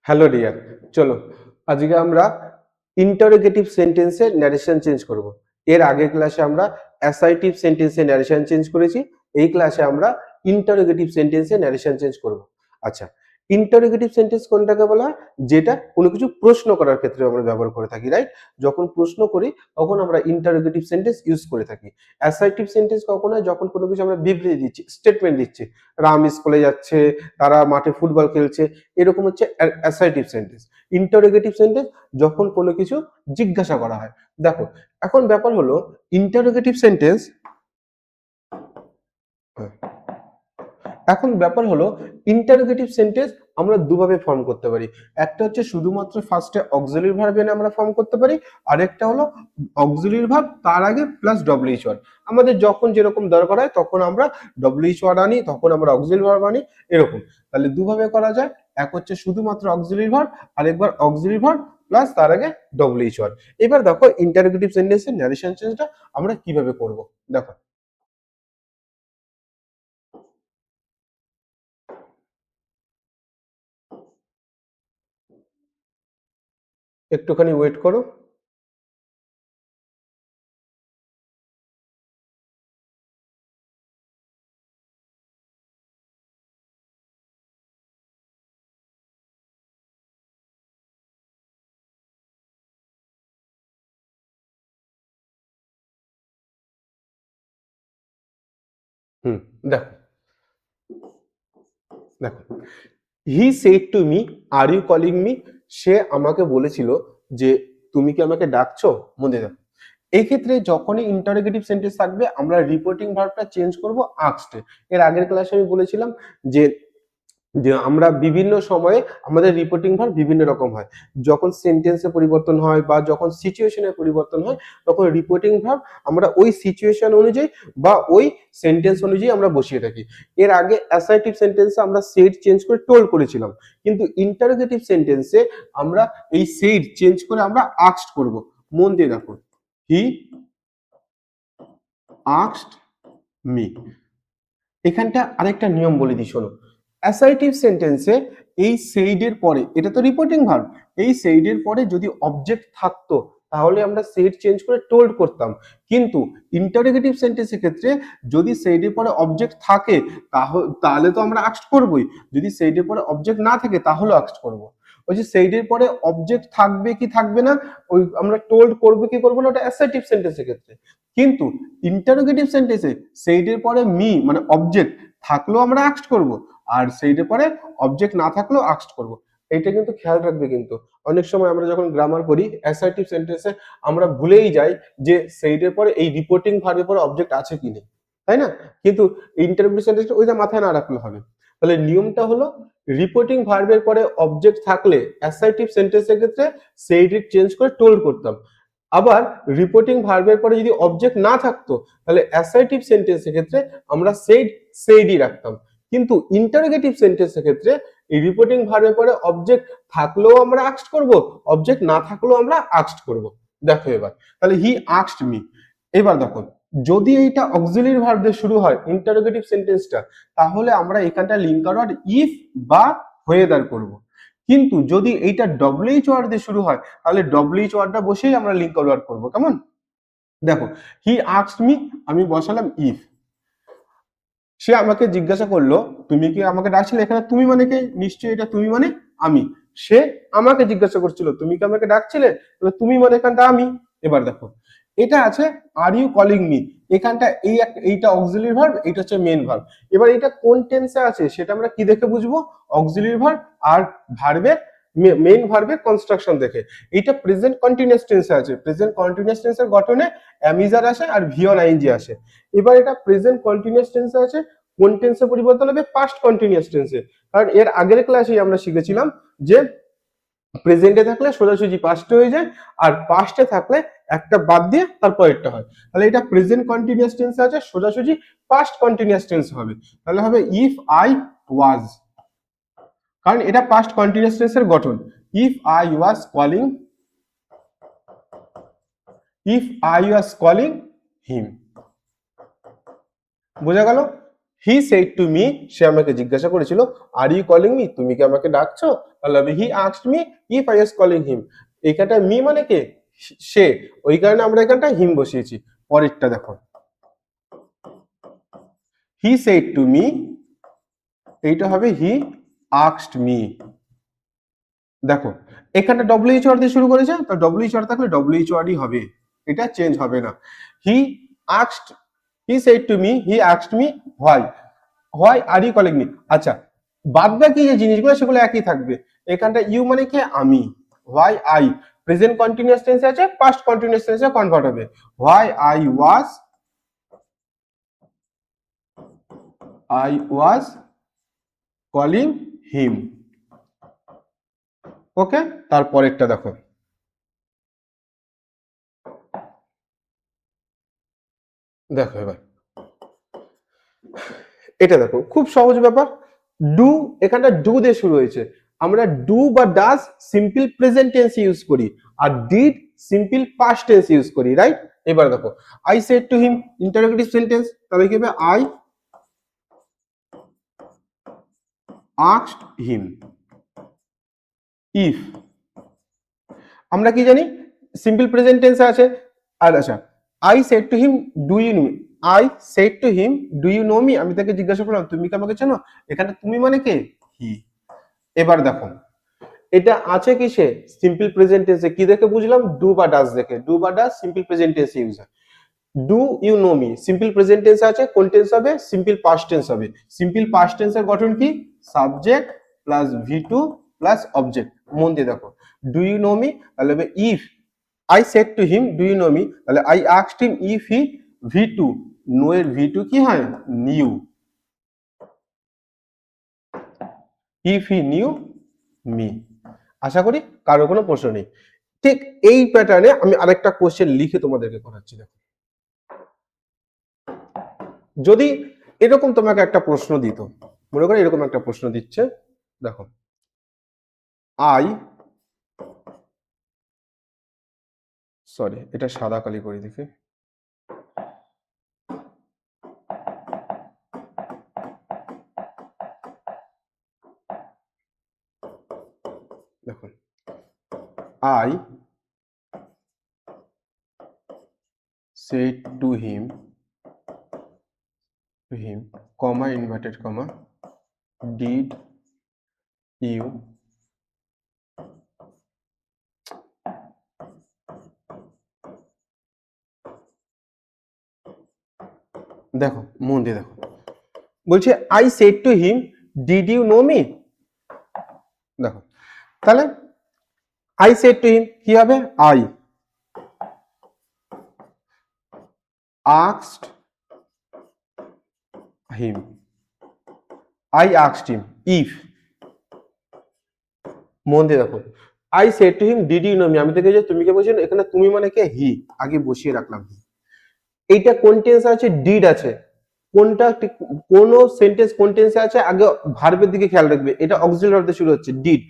Hello dear, চলো আজকে আমরা ইন্টারোগেটিভ সেন্টেন্সের ন্যারেশন চেঞ্জ করব। এর আগের ক্লাসে আমরা অ্যাসার্টিভ সেন্টেন্সের ন্যারেশন চেঞ্জ করেছি। এই ক্লাসে আমরা ইন্টারোগেটিভ সেন্টেন্সের ন্যারেশন চেঞ্জ করব। আচ্ছা, ইন্টারোগেটিভ সেন্টেন্স কোনটাকে বলা হয়? যেটা কোনো কিছু প্রশ্ন করার ক্ষেত্রে আমরা ব্যবহার করে থাকি, রাইট? যখন প্রশ্ন করি তখন আমরা ইন্টারোগেটিভ সেন্টেন্স ইউজ করে থাকি। অ্যাসার্টিভ সেন্টেন্স কখন হয়? যখন কোনো কিছু আমরা বিবৃতি দিচ্ছি, স্টেটমেন্ট দিচ্ছি। রাম স্কুলে যাচ্ছে, তারা মাঠে ফুটবল খেলছে, এরকম হচ্ছে অ্যাসার্টিভ সেন্টেন্স। ইন্টারোগেটিভ সেন্টেন্স যখন কোনো কিছু জিজ্ঞাসা করা হয়। দেখো, এখন ব্যাপার হলো ইন্টারোগেটিভ সেন্টেন্স এখন ব্যাপার হলো ইন্টারোগেটিভ সেন্টেন্স আমরা দুভাবে ফর্ম করতে পারি। একটা হচ্ছে শুধুমাত্র ফার্স্টে অক্সিলারি ভার্ব এনে আমরা ফর্ম করতে পারি, আরেকটা হলো অক্সিলারি ভার্ব তার আগে প্লাস ডব্লিউএইচ ওয়ার্ড। আমাদের যখন যেরকম দরকার হয় তখন আমরা ডব্লিউএইচ ওয়ার্ড আনি, তখন আমরা অক্সিলারি ভার্ব আনি, এরকম। তাহলে দুভাবে করা যায়। এক হচ্ছে শুধুমাত্র অক্সিলারি ভার্ব, আরেকবার অক্সিলারি ভার্ব প্লাস তার আগে ডব্লিউএইচ ওয়ার্ড। এবার দেখো ইন্টারোগেটিভ সেন্টেন্সের ন্যারেশন চেঞ্জটা আমরা কিভাবে করব। দেখো, একটুখানি ওয়েট করো। হুম, দেখো দেখো he said to me, are you calling me? সে আমাকে বলেছিল যে তুমি কি আমাকে ডাকছো। মনে দেখো, এই ক্ষেত্রে যখনই ইন্টারোগেটিভ সেন্টেন্স থাকবে আমরা রিপোর্টিং ভার্বটা চেঞ্জ করব আস্কড। এর আগের ক্লাসে আমি বলেছিলাম যে যে আমরা বিভিন্ন সময়ে আমাদের রিপোর্টিং ভার্ব বিভিন্ন রকম হয়। যখন সেন্টেন্সে পরিবর্তন হয় বা যখন সিচুয়েশনের পরিবর্তন হয় তখন রিপোর্টিং ভার্ব আমরা ওই সিচুয়েশন অনুযায়ী বা ওই সেন্টেন্স অনুযায়ী আমরা বসিয়ে থাকি। এর আগে অ্যাসার্টিভ সেন্টেন্সে আমরা সেড চেঞ্জ করে টোল্ড করেছিলাম, কিন্তু ইন্টারোগেটিভ সেন্টেন্সে আমরা এই সেড চেঞ্জ করে আমরা আস্কড করব। মন দিয়ে দেখো, হি আস্কড মি। এখানটা আরেকটা নিয়ম বলে দিই, শোনো। অ্যাসার্টিভ সেন্টেন্সে এই সেইডের পরে, এটা তো রিপোর্টিং ভার্ব, এই সেইডের পরে যদি অবজেক্ট থাকতো তাহলে আমরা সেইড চেঞ্জ করে টোল্ড করতাম। কিন্তু ইন্টারোগেটিভ সেন্টেন্সের ক্ষেত্রে যদি সেইডের পরে অবজেক্ট থাকে তাহলে তো আমরা আস্কড করবই। যদি সেইডের পরে অবজেক্ট না থাকে তাহলে আস্কড করব। ওই যে সেইডের পরে অবজেক্ট থাকবে কি থাকবে না, ওই আমরা টোল্ড করবে কি করবো না, ওটা অ্যাসার্টিভ সেন্টেন্সের ক্ষেত্রে। কিন্তু ইন্টারোগেটিভ সেন্টেন্সে সেইডের পরে মি মানে অবজেক্ট থাকলেও আমরা আস্কড করব, আর সেইডের পরে অবজেক্ট না থাকলেও আস্কড করব। এইটা কিন্তু খেয়াল রাখবে। কিন্তু অনেক সময় আমরা যখন গ্রামার পড়ি অ্যাসার্টিভ সেন্টেন্সে আমরা ভুলেই যাই যে সেইডের পরে এই রিপোর্টিং ভার্বের পরে অবজেক্ট আছে কি নেই, তাই না? কিন্তু ইন্টারোগেটিভ সেন্টেন্সে ওইটা মাথায় না রাখলে হবে। তাহলে নিয়মটা হলো রিপোর্টিং ভার্বের পরে অবজেক্ট থাকলে অ্যাসার্টিভ সেন্টেন্সের ক্ষেত্রে সেইড চেঞ্জ করে টোল্ড করতাম। আবার রিপোর্টিং ভার্বের পরে যদি অবজেক্ট না থাকতো তাহলে অ্যাসার্টিভ সেন্টেন্সের ক্ষেত্রে আমরা সেইডই রাখতাম। কিন্তু ইন্টারোগেটিভ সেন্টেন্সের ক্ষেত্রে এই রিপোর্টিং ভার্বের পরে অবজেক্ট থাকলেও আমরা আস্কড করব, অবজেক্ট না থাকলেও আমরা আস্কড করব। দেখো এবার, তাহলে হি আস্কড মি। এবার দেখো, যদি এইটা অক্সিলারি ভার্ব দিয়ে শুরু হয় ইন্টারোগেটিভ সেন্টেন্সটা, তাহলে আমরা এখানটা লিঙ্কার ওয়ার্ড ইফ বা হোয়েদার করব। কিন্তু যদি এইটা ডব্লিউএইচ ওয়ার্ড দিয়ে শুরু হয় তাহলে ডব্লিউএইচ ওয়ার্ডটা বসেই আমরা লিঙ্কার ওয়ার্ড করব। কেমন? দেখো, হি আস্কড মি, আমি বসালাম ইফ। সে আমাকে জিজ্ঞাসা করলো তুমি কি আমাকে ডাকছিলে। এখানে তুমি মানে কি? নিশ্চয়ই এটা তুমি মানে আমি। সে আমাকে জিজ্ঞাসা করছিল তুমি কি আমাকে ডাকছিলে, তুমি মানে এখানটা আমি। এবার দেখো, এটা আছে আর ইউ কলিং মি। এখানটা এইটা অক্সিলারি ভার্ব, এটা হচ্ছে মেইন ভার্ব। এবার এটা কোন টেন্সে আছে সেটা আমরা কি দেখে বুঝবো? অক্সিলারি ভার্ব আর ভার্বের মেইন ভার্বের কনস্ট্রাকশন দেখে। এটা প্রেজেন্ট কন্টিনিউয়াস টেন্সে আছে। প্রেজেন্ট কন্টিনিউয়াস টেন্সের গঠনে অ্যামিজার আসে আর ভিওন আইএনজি আসে। এবার এটা প্রেজেন্ট কন্টিনিউয়াস টেন্সে আছে, কোন টেন্সে পরিবর্তন হবে? পাস্ট কন্টিনিউয়াস টেন্সে। কারণ এর আগের ক্লাসেই আমরা শিখেছিলাম যে প্রেজেন্টে থাকলে সোজাসুজি পাস্টে হয়ে যায়, আর পাস্টে থাকলে একটা বাদ দিয়ে তারপরেরটা হয়। তাহলে এটা প্রেজেন্ট কন্টিনিউয়াস টেন্সে আছে, সোজাসুজি পাস্ট কন্টিনিউয়াস টেন্স হবে। তাহলে হবে ইফ আই ওয়াজ, কারণ এটা পাস্ট কন্টিনিউয়াস টেন্সের গঠন। If I was calling, if I was calling হিম। বোঝা গেল? হি সেড টু মি, সে আমাকে জিজ্ঞাসা করেছিল আর ইউ কলিং মি, তুমি কি আমাকে ডাকছো? তাহলে হবে হি asked me if I was calling হিম। এখানটা মি মানে কে? সে, ওই কারণে আমরা এখানটা হিম বসিয়েছি। পরেরটা দেখো, হি সেড টু মি, এইটা হবে হি আস্কড মি। দেখো এখানটা ডব্লিউএইচআর দিয়ে শুরু করেছে, তো ডব্লিউএইচআর থাকলে ডব্লিউএইচআরই হবে, এটা চেঞ্জ হবে না। He asked, he said to me, he asked me why, why are you calling me. আচ্ছা, বাদ বাকি যে জিনিসগুলো সেগুলো একই থাকবে। এখানটা ইউ মানে কি? আমি। Why I, present continuous tense আছে, পাস্ট কন্টিনিউয়াস টেন্সে কনভার্ট হবে। Why I was calling him. Okay, তারপরেরটা দেখো, দেখো এবার এটা দেখো, খুব সহজ ব্যাপার। ডু, এখানটা ডু দিয়ে শুরু হয়েছে, আমরা ডু বা does simple present tense use করি, আর did simple past tense use করি, রাইট? এবার দেখো, I said to him, interrogative sentence, তাহলে কি হবে? আই আস্কড হিম ইফ, আমরা কি জানি সিম্পল প্রেজেন্ট টেন্স আছে। আর আচ্ছা, I said to him do you know me, I said to him do you know me, আমি তাকে জিজ্ঞাসা করলাম তুমি কি আমাকে চেনো? এখানে তুমি মানে কে? হি। এবার দেখো এটা আছে কিসে? সিম্পল প্রেজেন্ট টেন্সে। কি দেখে বুঝলাম? ডু বা ডাজ দেখে। ডু বা ডাজ সিম্পল প্রেজেন্ট টেন্সে ইউজ হয়। Do you know me simple present tense আছে, কোন টেন্স হবে? সিম্পল পাস্ট টেন্স হবে। সিম্পল পাস্ট টেন্সের গঠন কি? Subject plus V two plus object. মন দিয়ে দেখো, ডু ইউ নো মি তাহলে হবে if I said to him do you know me, তাহলে I asked him if he, V two, know এর ভি2 কি হয়? Knew, if he knew me. আশা করি কারো কোনো প্রশ্ন নেই। ঠিক এই প্যাটার্নে আমি আরেকটা কোশ্চেন লিখে তোমাদেরকে করাচ্ছি। দেখো, যদি এরকম তোমাকে একটা প্রশ্ন দিত, মনে করো এরকম একটা প্রশ্ন দিচ্ছে, দেখো আই, সরি এটা সাদা কালি করে দেখি, দেখো I said to him, comma inverted comma, did you, দেখো মন দিয়ে দেখো, বলছে I said to him did you know me. দেখো তাহলে আই সেড টু হিম কি হবে? I asked him, I asked him if, মন দিয়ে দেখো, I said to him did you know me, আমি থেকে যে তুমি কে বলছি, এখানে তুমি মানে কে? হি, আগে বসিয়ে রাখলাম হি। এইটা কোন টেন্স আছে? ডিড আছে। কোনটা কোন সেন্টেন্স কোন টেন্সে আছে আগে ভার্বের দিকে খেয়াল রাখবে, এটা অক্সিলারি ভার্ব দিয়ে শুরু হচ্ছে। ডিড,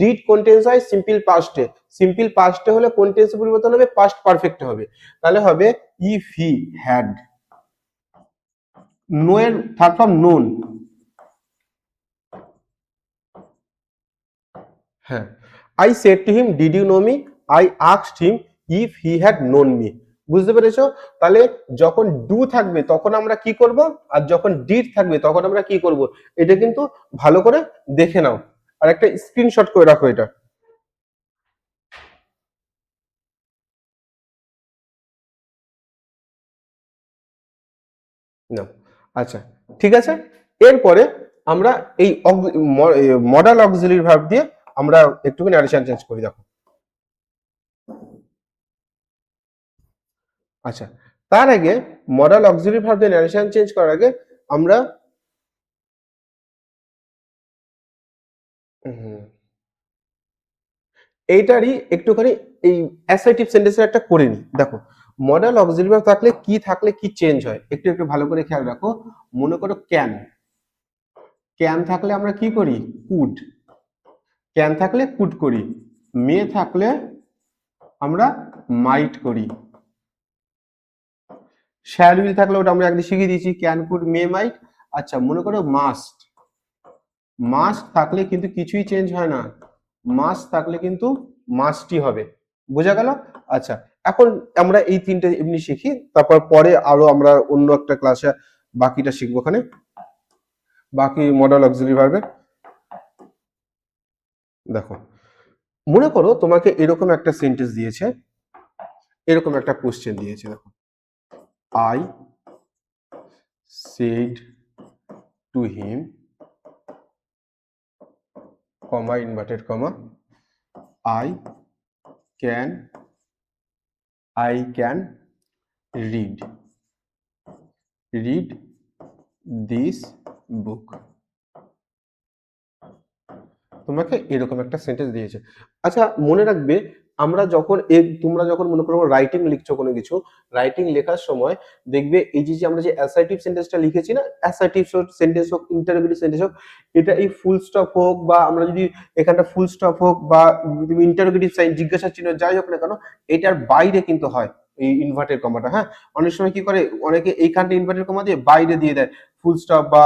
ডিড কোন টেন্স হয়? সিম্পল পাস্টে। সিম্পল পাস্টে হলে কোন টেন্সে পরিবর্তন হবে? পাস্ট পারফেক্টে হবে। তাহলে হবে ইফ হি হ্যাড। নো এর থার্ড ফর্ম নোন, হ্যাঁ, I said to him did you know me, I asked him if he had known me. বুঝতে পেরেছো? তাহলে যখন ডু থাকবে তখন আমরা কি করব, আর যখন ডিড থাকবে তখন আমরা কি করব, এটা কিন্তু ভালো করে দেখে নাও, আর একটা স্ক্রিনশট করে রাখো এটা। না, আচ্ছা ঠিক আছে। এরপরে আমরা এই মডাল অক্সিলারি ভার্ব দিয়ে আমরা একটুখানি অ্যাডিশন চেঞ্জ করি। দেখো আচ্ছা, তার আগে মডাল অক্সিলারি ভার্ব দিয়ে ন্যারেশন চেঞ্জ করার আগে আমরা এইটারই একটুখানি এই অ্যাসার্টিভ সেন্টেন্সের একটা করে নি। দেখো মডাল অক্সিলারি ভার্ব থাকলে কি চেঞ্জ হয়, একটু একটু ভালো করে খেয়াল রাখো। মনে করো ক্যান, ক্যান থাকলে আমরা কি করি? কুড, ক্যান থাকলে কুড করি। মে থাকলে আমরা মাইট করি। শ্যাল উইল থাকলে ওটা আমরা একদিন শিখিয়ে দিয়েছি, ক্যান কুড মে মাইট। আচ্ছা মনে করো মাস্ট, মাস্ট থাকলে কিন্তু কিছুই চেঞ্জ হয় না, মাস্ট থাকলে কিন্তু মাস্টই হবে, বোঝা গেল? আচ্ছা এখন আমরা এই তিনটে এমনি শিখি, তারপর পরে আরো আমরা অন্য একটা ক্লাসে বাকিটা শিখবো, ওখানে বাকি মডেল অক্সিলারি ভার্বের। দেখো মনে করো তোমাকে এরকম একটা সেন্টেন্স দিয়েছে, এরকম একটা কোশ্চেন দিয়েছে, দেখো I said to him, comma inverted comma, I can read this book. তোমাকে এরকম একটা সেন্টেন্স দিয়েছে। আচ্ছা মনে রাখবে, আমরা যখন তোমরা যখন মনে করো রাইটিং লিখছো কোনো কিছু, রাইটিং লেখার সময় দেখবে এই যে আমরা যে অ্যাসার্টিভ সেন্টেন্সটা লিখেছি না, অ্যাসার্টিভ সেন্টেন্স হোক, ইন্টারোগেটিভ সেন্টেন্স হোক, এটা এই ফুল স্টপ হোক বা আমরা যদি এখানটা ফুল স্টপ হোক বা ইন্টারোগেটিভ সাইন জিজ্ঞাসা চিহ্ন যাই হোক না কেন, এটার বাইরে কিন্তু হয় এই ইনভার্টেড কমাটা। হ্যাঁ অনেক সময় কি করে, অনেকে এইখানটা ইনভার্টেড কমা দিয়ে বাইরে দিয়ে দেয় ফুল স্টপ বা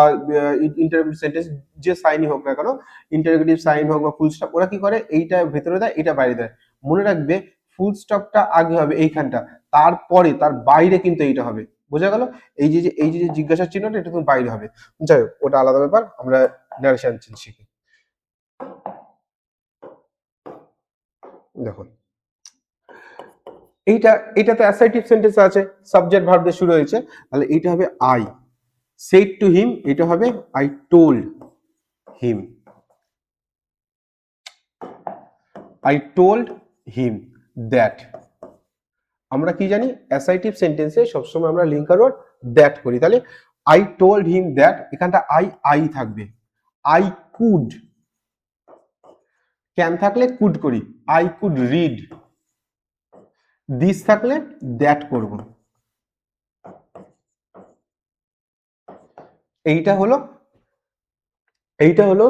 ইন্টারোগেটিভ সেন্টেন্স যে সাইনই হোক না কেন, ইন্টারোগেটিভ সাইন হোক বা ফুল স্টপ, ওরা কি করে এইটা ভেতরে দেয় এটা বাইরে দেয়। মনে রাখবে ফুল স্টপটা আগে হবে এইখানটা, তারপরে তার বাইরে কিন্তু এইটা হবে, বোঝা গেল? এই যে জিজ্ঞাসা চিহ্নটা এটা কিন্তু বাইরে হবে। যাই হোক ওটা আলাদা ব্যাপার, আমরা নারেশন চেঞ্জ শিখি। দেখুন এটাতে অ্যাসার্টিভ সেন্টেন্স আছে, সাবজেক্ট ভার্ব দিয়ে শুরু হয়েছে, তাহলে এটা হবে আই সেড টু হিম, এটা হবে I told him, I told him that। আমরা কি জানি অ্যাসার্টিভ সেন্টেন্সে সবসময় আমরা লিঙ্কার ওয়ার্ড দ্যাট করি, তাহলে I told him that, এখানটা আই থাকবে, I could, ক্যান থাকলে কুড করি, I could read, দিস থাকলে দ্যাট করব। এইটা হলো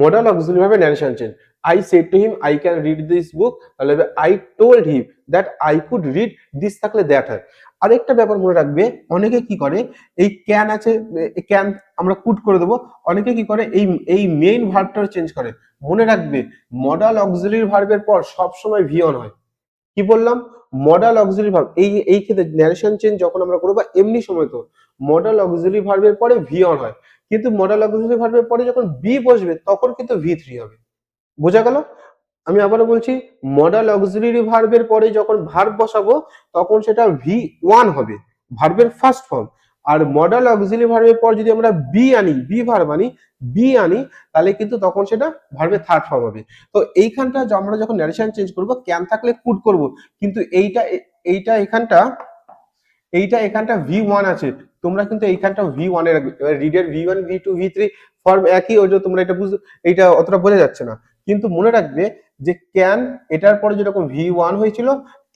modal auxiliary verb narration change. I said to him I can read this book, তাহলে I told him that I could read, this থাকলে that হয়। আরেকটা ব্যাপার মনে রাখবে, অনেকে কি করে এই ক্যান আছে, ক্যান আমরা কুড করে দেবো, অনেকে কি করে এই মেইন ভার্বটা চেঞ্জ করে। মনে রাখবে মডাল অক্সিলারি ভার্বের পর সব সময় ভি অন হয়। কি বললাম? মডাল অক্সিলারি ভার্ব এই ক্ষেত্রে ন্যারেশন চেঞ্জ যখন আমরা করবো বা এমনি সময় তো মডাল অক্সিলারি ভার্বের পরে ভি অন হয়, কিন্তু মডাল অক্সিলারি ভার্বের পরে যখন বি বসবে তখন কিন্তু ভি থ্রি হবে, বোঝা গেল? আমি আবারও বলছি, মডাল অক্সিলারি ভার্বের পরে যখন ভার্ব বসাবো তখন সেটা ভি ওয়ান হবে, ভার্বের ফার্স্ট ফর্ম। আর মডাল অক্সিলারি ভার্বের পর যদি আমরা বি ভার্ব আনি, তাহলে কিন্তু তখন সেটা ভার্বের থার্ড ফর্ম হবে। তো এইখানটা আমরা যখন ন্যারেশন চেঞ্জ করব ক্যান থাকলে কুড করব, কিন্তু এইটা এখানটা ভি ওয়ান আছে, তোমরা কিন্তু এইখানটা ভি ওয়ান এ রাখবে। রিডের V one V two V three form একই, ওই যে তোমরা এটা এইটা অতটা বোঝা যাচ্ছে না, কিন্তু মনে রাখবে যে ক্যান এটার পরে যেরকম ভি ওয়ান হয়েছিল,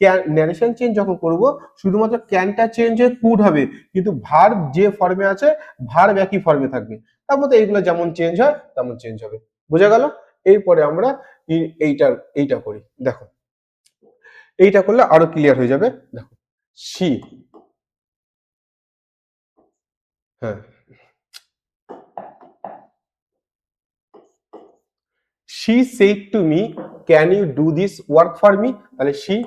ক্যান ন্যারেশন চেঞ্জ যখন করব শুধুমাত্র ক্যানটা চেঞ্জ হয়ে কুড হবে, কিন্তু ভার্ব যে ফর্মে আছে ভার্ব একই ফর্মে থাকবে। তার মধ্যে এইগুলো যেমন চেঞ্জ হয় তেমন চেঞ্জ হবে, বোঝা গেল? এরপরে আমরা এইটা করি, দেখো এইটা করলে আরো ক্লিয়ার হয়ে যাবে। দেখো শি, হ্যাঁ she said to me can you do this work for me, তাহলে she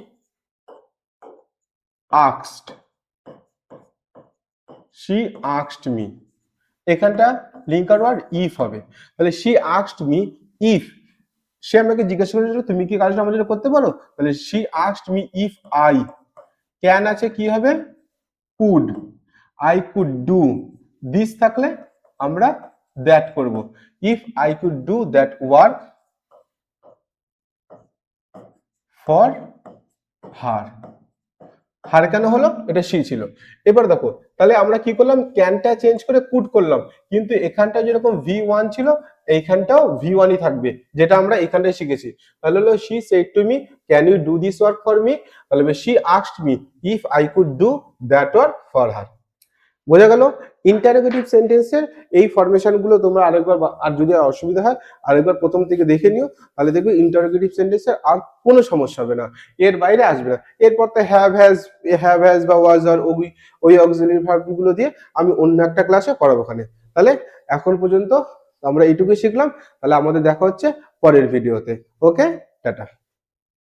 asked me, এখানটা লিঙ্কার ওয়ার্ড ইফ হবে, তাহলে she asked me if, সে আমাকে জিজ্ঞাসা করেছিল তুমি কি কাজটা আমার জন্য করতে পারো, তাহলে she asked me if I, can আছে কি হবে could, I could do, this থাকলে আমরা that করব, if I could do that work for her, হার কেন হলো, এটা সি ছিল। এবার দেখো তাহলে আমরা কি করলাম, ক্যানটা চেঞ্জ করে কুড করলাম, কিন্তু এখানটা যেরকম ভি ওয়ান ছিল এইখানটাও ভি ওয়ানই থাকবে, যেটা আমরা এখানটায় শিখেছি। তাহলে হলো she said to me can you do this work for me, তাহলে she asked me if I could do that work for her, বোঝা গেল? ইন্টারোগেটিভ সেন্টেন্সের এই ফরমেশন গুলো তোমরা আরেকবার, আর যদি অসুবিধা হয় আরেকবার প্রথম থেকে দেখে নিও, তাহলে দেখবে ইন্টারোগেটিভ সেন্টেন্সের আর কোনো সমস্যা হবে না, এর বাইরে আসবে না। এরপর তো হ্যাভ হ্যাজ বা ওয়াজ আর ওই অক্সিলারি ভার্ব গুলো দিয়ে আমি অন্য একটা ক্লাসে করাবো ওখানে। তাহলে এখন পর্যন্ত আমরা এইটুকুই শিখলাম। তাহলে আমাদের দেখা হচ্ছে পরের ভিডিওতে। ওকে, টাটা।